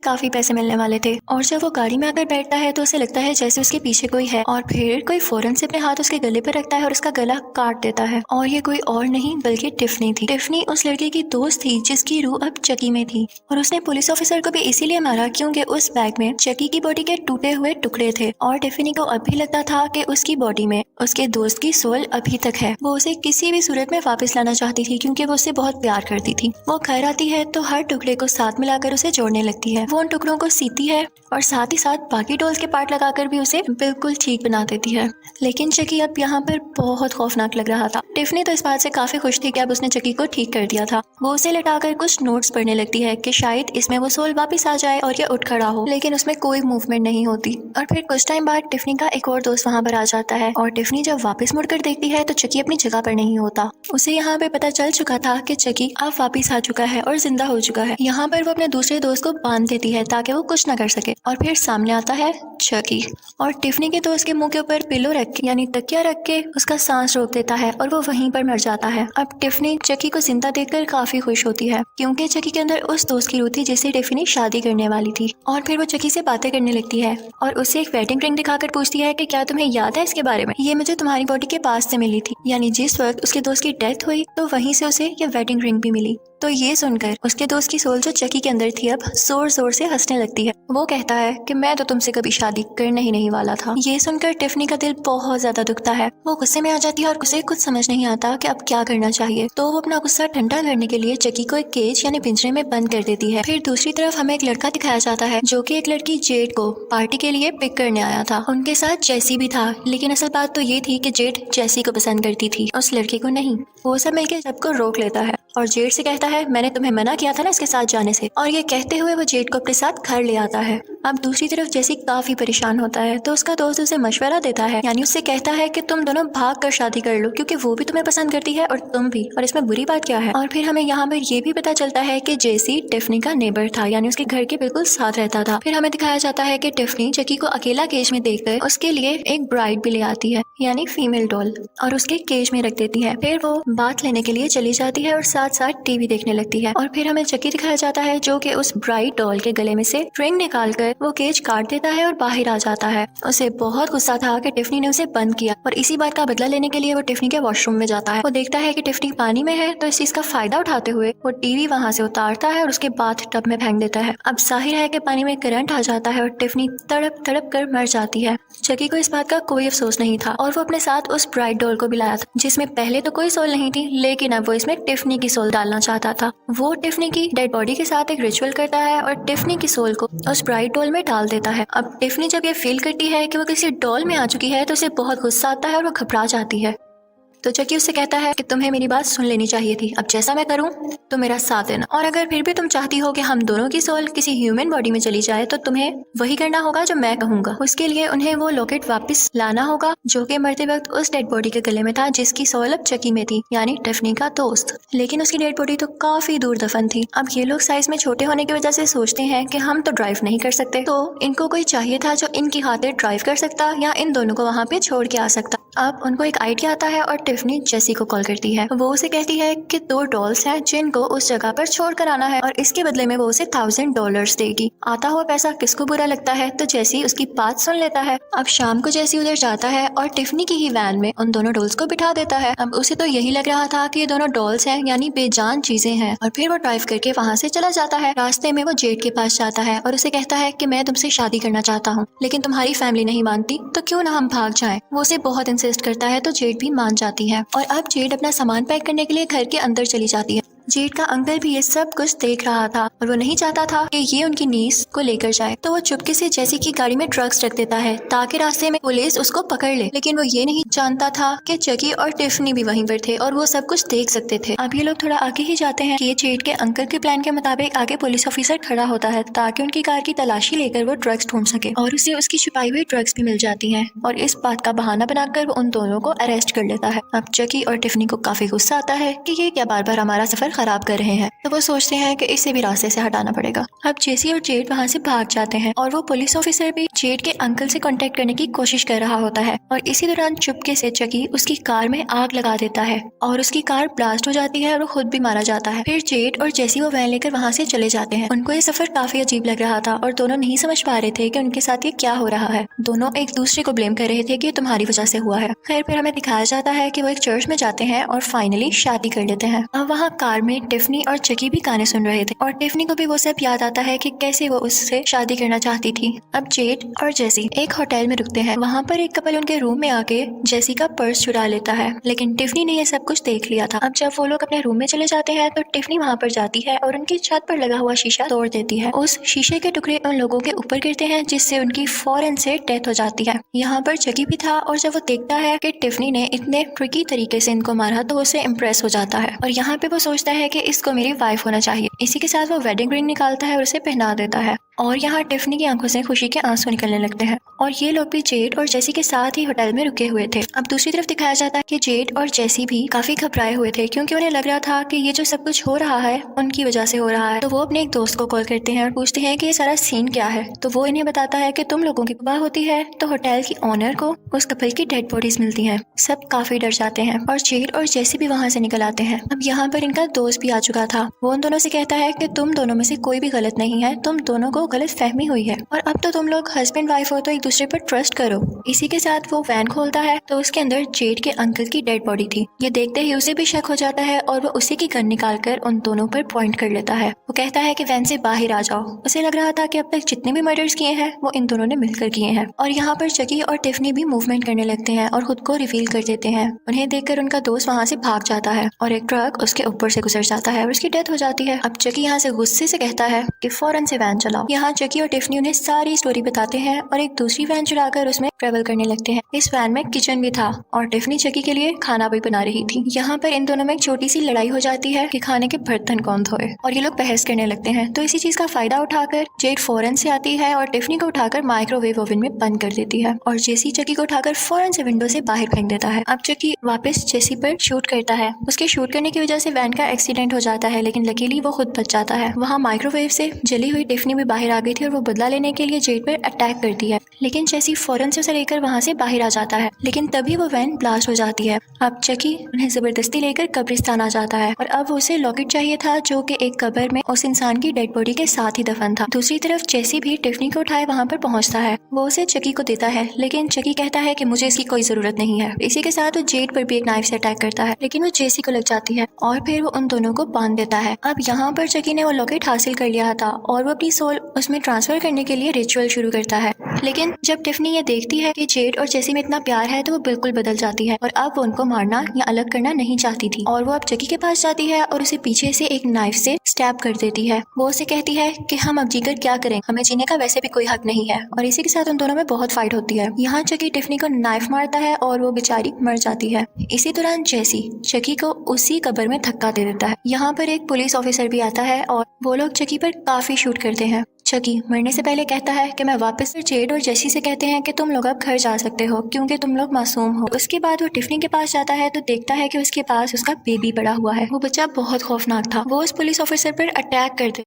काफी पैसे मिलने वाले थे। और जब वो गाड़ी में आकर बैठता है तो उसे लगता है जैसे उसके पीछे कोई है और फिर कोई फौरन से अपने हाथ उसके गले पर रखता है और उसका गला काट देता है। और ये कोई और नहीं बल्कि टिफनी थी। टिफनी उस लड़के की दोस्त थी जिसकी रूह अब चकी में थी और उसने पुलिस ऑफिसर को भी इसीलिए मारा क्योंकि उस बैग में चकी की बॉडी के टूटे हुए टुकड़े थे। और टिफनी को अब भी लगता था कि उसकी बॉडी में उसके दोस्त की सोल अभी तक है। वो उसे किसी भी सूरत में वापस लाना चाहती थी क्योंकि वो उससे बहुत प्यार करती थी। वो घर आती है तो हर टुकड़े को साथ मिलाकर उसे जोड़ने लगती है। वो उन टुकड़ों को सीती है और साथ ही साथ बाकी डॉल्स के पार्ट लगाकर भी उसे बिल्कुल ठीक बना देती है। लेकिन चकी अब यहाँ पर बहुत खौफनाक लग रहा था। टिफनी तो इस बात से काफी खुश थी कि अब उसने चकी को ठीक कर दिया था। वो उसे लिटाकर कुछ नोट्स पढ़ने लगती है कि शायद इसमें वो सोल वापस आ जाए और ये उठ खड़ा हो, लेकिन उसमें कोई मूवमेंट नहीं होती। और फिर कुछ टाइम बाद टिफनी का एक और दोस्त वहाँ पर आ जाता है और टिफनी जब वापस मुड़कर देखती है तो चकी अपनी जगह पर नहीं होता। उसे यहाँ पे पता चल चुका था कि चकी अब वापस आ चुका है और जिंदा हो चुका है। यहाँ पर वो अपने दूसरे दोस्त को बांध देती है ताकि वो कुछ न कर सके। और फिर सामने आता है चकी और टिफनी के दोस्त के मुंह के ऊपर पिलो रख के यानी तकिया रख के उसका सांस रोक देता है और वो वहीं पर मर जाता है। अब टिफनी चकी को जिंदा देखकर काफी खुश होती है क्योंकि चकी के अंदर उस दोस्त की रूह थी जिससे टिफनी शादी करने वाली थी। और फिर वो चकी से बातें करने लगती है और उसे एक वेडिंग रिंग दिखाकर पूछती है कि क्या तुम्हें याद है इसके बारे में, ये मुझे तुम्हारी बॉडी के पास से मिली थी। यानी जिस वक्त उसके दोस्त की डेथ हुई तो वहीं से उसे ये वेडिंग रिंग भी मिली। तो ये सुनकर उसके दोस्त की सोल जो चकी के अंदर थी अब जोर जोर से हंसने लगती है। वो कहता है कि मैं तो तुमसे कभी शादी करने ही नहीं वाला था। ये सुनकर टिफनी का दिल बहुत ज्यादा दुखता है। वो गुस्से में आ जाती है और उसे कुछ समझ नहीं आता कि अब क्या करना चाहिए। तो वो अपना गुस्सा ठंडा करने के लिए चकी को एक केज यानी पिंजरे में बंद कर देती है। फिर दूसरी तरफ हमें एक लड़का दिखाया जाता है जो कि एक लड़की जेड को पार्टी के लिए पिक करने आया था। उनके साथ जैसी भी था, लेकिन असल बात तो ये थी कि जेड जैसी को पसंद करती थी, उस लड़के को नहीं। वो सब मिलकर सबको रोक लेता है और जेड से कहता है मैंने तुम्हें मना किया था ना इसके साथ जाने से। और ये कहते हुए वो जेड को अपने साथ घर ले आता है। अब दूसरी तरफ जैसी काफी परेशान होता है तो उसका दोस्त उसे मशवरा देता है, यानी उससे कहता है कि तुम दोनों भाग कर शादी कर लो क्योंकि वो भी तुम्हें पसंद करती है और तुम भी, और इसमें बुरी बात क्या है। और फिर हमें यहाँ पर ये भी पता चलता है कि जेसी टिफनी का नेबर था, यानी उसके घर के बिल्कुल साथ रहता था। फिर हमें दिखाया जाता है कि टिफनी चकी को अकेला केज में देखकर उसके लिए एक ब्राइड भी ले आती है, यानी फीमेल डॉल, और उसके केज में रख देती है। फिर वो बात लेने के लिए चली जाती है और साथ साथ टीवी देखने लगती है। और फिर हमें चकी दिखाया जाता है जो कि उस ब्राइड डॉल के गले में से रिंग निकाल कर वो केज काट देता है और बाहर आ जाता है। उसे बहुत गुस्सा था कि टिफनी ने उसे बंद किया और इसी बात का बदला लेने के लिए वो टिफनी के वॉशरूम में जाता है। वो देखता है कि टिफनी पानी में है तो इस चीज का फायदा उठाते हुए वो टीवी वहाँ से उतारता है और उसके बाद टब में फेंक देता है। अब जाहिर है कि पानी में करंट आ जाता है और टिफनी तड़प तड़प कर मर जाती है। चकी को इस बात का कोई अफसोस नहीं था और वो अपने साथ उस ब्राइड डॉल को भी लाया था जिसमें पहले तो कोई सोल नहीं थी, लेकिन अब वो इसमें टिफनी की सोल डालना चाहता था। वो टिफनी की डेड बॉडी के साथ एक रिचुअल करता है और टिफनी की सोल को उस ब्राइड डॉल में डाल देता है। अब टिफनी जब ये फील करती है कि वो किसी डॉल में आ चुकी है तो उसे बहुत गुस्सा आता है और वो घबरा जाती है। तो चकी उससे कहता है कि तुम्हें मेरी बात सुन लेनी चाहिए थी, अब जैसा मैं करूं तो मेरा साथ देना, और अगर फिर भी तुम चाहती हो कि हम दोनों की सोल किसी ह्यूमन बॉडी में चली जाए तो तुम्हें वही करना होगा जो मैं कहूंगा। उसके लिए उन्हें वो लॉकेट वापस लाना होगा जो कि मरते वक्त उस डेड बॉडी के गले में था जिसकी सोल अब चकी में थी, यानी टिफनी का दोस्त। लेकिन उसकी डेड बॉडी तो काफी दूर दफन थी। अब ये लोग साइज में छोटे होने की वजह से सोचते हैं कि हम तो ड्राइव नहीं कर सकते, तो इनको कोई चाहिए था जो इनकी खातिर ड्राइव कर सकता या इन दोनों को वहाँ पे छोड़ के आ सकता। अब उनको एक आइडिया आता है और टिफनी जेसी को कॉल करती है। वो उसे कहती है कि 2 डॉल्स हैं जिनको उस जगह पर छोड़ कर आना है और इसके बदले में वो उसे $1000 देगी। आता हुआ पैसा किसको बुरा लगता है, तो जेसी उसकी बात सुन लेता है। अब शाम को जेसी उधर जाता है और टिफनी की ही वैन में उन दोनों डॉल्स को बिठा देता है। अब उसे तो यही लग रहा था कि ये दोनों डॉल्स हैं, यानी बेजान चीजें हैं, और फिर वो ड्राइव करके वहाँ से चला जाता है। रास्ते में वो जेड के पास जाता है और उसे कहता है कि मैं तुमसे शादी करना चाहता हूँ, लेकिन तुम्हारी फैमिली नहीं मानती, तो क्यों ना हम भाग जाएं। वो उसे बहुत इंसिस्ट करता है तो जेड भी मान जाती है और अब जेड अपना सामान पैक करने के लिए घर के अंदर चली जाती है। जेड का अंकल भी ये सब कुछ देख रहा था और वो नहीं चाहता था कि ये उनकी नीस को लेकर जाए, तो वो चुपके से जेसी की गाड़ी में ड्रग्स रख देता है ताकि रास्ते में पुलिस उसको पकड़ ले। लेकिन वो ये नहीं जानता था कि चकी और टिफनी भी वहीं पर थे और वो सब कुछ देख सकते थे। अब ये लोग थोड़ा आगे ही जाते हैं कि जेड के अंकल के प्लान के मुताबिक आगे पुलिस ऑफिसर खड़ा होता है ताकि उनकी कार की तलाशी लेकर वो ड्रग्स ढूंढ सके, और उसे उसकी छुपाई हुई ड्रग्स भी मिल जाती है और इस बात का बहाना बनाकर वो उन दोनों को अरेस्ट कर लेता है। अब चकी और टिफनी को काफी गुस्सा आता है कि ये क्या बार बार हमारा सफर खराब कर रहे हैं। तो वो सोचते हैं कि इसे भी रास्ते से हटाना पड़ेगा। अब जेसी और जेड वहाँ से भाग जाते हैं और वो पुलिस ऑफिसर भी जेड के अंकल से कांटेक्ट करने की कोशिश कर रहा होता है और इसी दौरान चुपके से चकी उसकी कार में आग लगा देता है और उसकी कार ब्लास्ट हो जाती है और वो खुद भी मारा जाता है। फिर जेड और जेसी वो वैन लेकर वहाँ से चले जाते हैं। उनको ये सफर काफी अजीब लग रहा था और दोनों नहीं समझ पा रहे थे कि उनके साथ ये क्या हो रहा है। दोनों एक दूसरे को ब्लेम कर रहे थे कि तुम्हारी वजह से हुआ है। खैर फिर हमें दिखाया जाता है कि वो एक चर्च में जाते हैं और फाइनली शादी कर लेते हैं। अब वहाँ कार में टिफनी और चकी भी गाने सुन रहे थे और टिफनी को भी वो सब याद आता है कि कैसे वो उससे शादी करना चाहती थी। अब जेड और जेसी एक होटल में रुकते हैं। वहाँ पर एक कपल उनके रूम में आके जेसी का पर्स चुरा लेता है, लेकिन टिफनी ने ये सब कुछ देख लिया था। अब जब वो लोग अपने रूम में चले जाते हैं तो टिफनी वहाँ पर जाती है और उनकी छत पर लगा हुआ शीशा तोड़ देती है। उस शीशे के टुकड़े उन लोगों के ऊपर गिरते हैं जिससे उनकी फौरन से डेथ हो जाती है। यहाँ पर चकी भी था और जब वो देखता है कि टिफनी ने इतने ट्रिकी तरीके से इनको मारा तो उसे इम्प्रेस हो जाता है और यहाँ पे वो सोचता है कि इसको मेरी वाइफ होना चाहिए। इसी के साथ वो वेडिंग रिंग निकालता है और उसे पहना देता है और यहाँ टिफनी की आंखों से खुशी के आंसू निकलने लगते हैं और ये लोग भी जेड और जेसी के साथ ही होटल में रुके हुए थे। अब दूसरी तरफ दिखाया जाता है कि जेड और जेसी भी काफी घबराए हुए थे क्योंकि उन्हें लग रहा था कि ये जो सब कुछ हो रहा है उनकी वजह से हो रहा है। तो वो अपने एक दोस्त को कॉल करते हैं और पूछते हैं कि ये सारा सीन क्या है। तो वो इन्हें बताता है कि तुम लोगों की सुबह होती है तो होटल की ऑनर को उस कपल की डेड बॉडीज मिलती है। सब काफी डर जाते हैं और जेड और जेसी भी वहाँ से निकल आते हैं। अब यहाँ पर इनका दोस्त भी आ चुका था। वो उन दोनों से कहता है कि तुम दोनों में से कोई भी गलत नहीं है, तुम दोनों को गलत फहमी हुई है और अब तो तुम लोग हस्बैंड वाइफ हो तो एक दूसरे पर ट्रस्ट करो। इसी के साथ वो वैन खोलता है तो उसके अंदर जेड के अंकल की डेड बॉडी थी। ये देखते ही उसे भी शक हो जाता है और वो उसी की गन निकालकर उन दोनों पर पॉइंट कर लेता है। वो कहता है कि वैन से बाहर आ जाओ। उसे लग रहा था कि अब तक जितने भी मर्डर्स किए हैं वो इन दोनों ने मिलकर किए हैं। और यहाँ पर चकी और टिफनी भी मूवमेंट करने लगते हैं और खुद को रिवील कर देते हैं। उन्हें देखकर उनका दोस्त वहाँ से भाग जाता है और एक ट्रक उसके ऊपर से गुजर जाता है और उसकी डेथ हो जाती है। अब चकी यहाँ से गुस्से से कहता है कि फौरन से वैन चलाओ। यहाँ चकी और टिफनी उन्हें सारी स्टोरी बताते हैं और एक दूसरी वैन चुराकर उसमें ट्रेवल करने लगते हैं। इस वैन में किचन भी था और टिफनी चकी के लिए खाना भी बना रही थी। यहाँ पर इन दोनों में एक छोटी सी लड़ाई हो जाती है कि खाने के बर्तन कौन धोए और ये लोग बहस करने लगते हैं। तो इसी चीज का फायदा उठाकर जेड फौरन से आती है और टिफनी को उठाकर माइक्रोवेव ओवन में बंद कर देती है और जेसी चकी को उठाकर फौरन से विंडो से बाहर फेंक देता है। अब चकी वापस जेसी पर शूट करता है। उसके शूट करने की वजह से वैन का एक्सीडेंट हो जाता है, लेकिन लकीली वो खुद बच जाता है। वहाँ माइक्रोवेव से जली हुई टिफनी भी बाहर आ गई थी और वो बदला लेने के लिए जेड पर अटैक करती है, लेकिन जेसी फौरन से उसे लेकर वहाँ से बाहर आ जाता है। लेकिन तभी वो वैन ब्लास्ट हो जाती है। अब चकी उन्हें जबरदस्ती लेकर कब्रिस्तान आ जाता है और अब उसे लॉकेट चाहिए था जो कि एक कब्र में उस इंसान की डेड बॉडी के साथ ही दफन था। दूसरी तरफ जेसी भी टिफनी को उठाए वहाँ पर पहुँचता है। वो उसे चकी को देता है, लेकिन चकी कहता है कि मुझे इसकी कोई जरूरत नहीं है। इसी के साथ वो जेड पर भी एक नाइफ से अटैक करता है, लेकिन वो जेसी को लग जाती है और फिर वो उन दोनों को बांध देता है। अब यहाँ पर चकी ने वो लॉकेट हासिल कर लिया था और वो अपनी सोल उसमें ट्रांसफर करने के लिए रिचुअल शुरू करता है। लेकिन जब टिफनी ये देखती है कि जेड और जेसी में इतना प्यार है तो वो बिल्कुल बदल जाती है और अब वो उनको मारना या अलग करना नहीं चाहती थी और वो अब चकी के पास जाती है और उसे पीछे से एक नाइफ से स्टैब कर देती है। वो उसे कहती है कि हम अब जीकर क्या करें, हमें जीने का वैसे भी कोई हक नहीं है और इसी के साथ उन दोनों में बहुत फाइट होती है। यहाँ चकी टिफनी को नाइफ मारता है और वो बेचारी मर जाती है। इसी दौरान जेसी चकी को उसी कब्र में धक्का दे देता है। यहाँ पर एक पुलिस ऑफिसर भी आता है और वो लोग चकी पर काफी शूट करते हैं। चकी मरने से पहले कहता है कि मैं वापस जेड और जेसी से कहते हैं कि तुम लोग अब घर जा सकते हो क्योंकि तुम लोग मासूम हो। उसके बाद वो टिफनी के पास जाता है तो देखता है कि उसके पास उसका बेबी पड़ा हुआ है। वो बच्चा बहुत खौफनाक था। वो उस पुलिस ऑफिसर पर अटैक कर